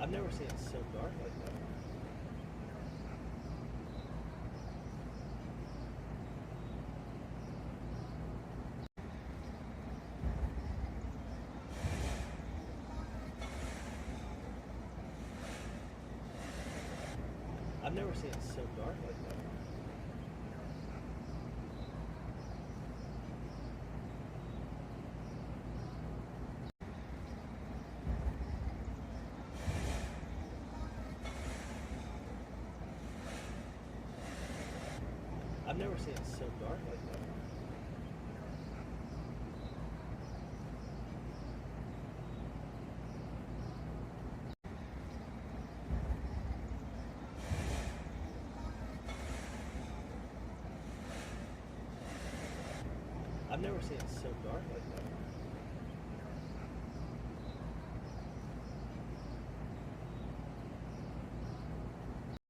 I've never seen it so dark like that. I've never seen it so dark like that. I've never seen it so dark like that. I've never seen it so dark like that.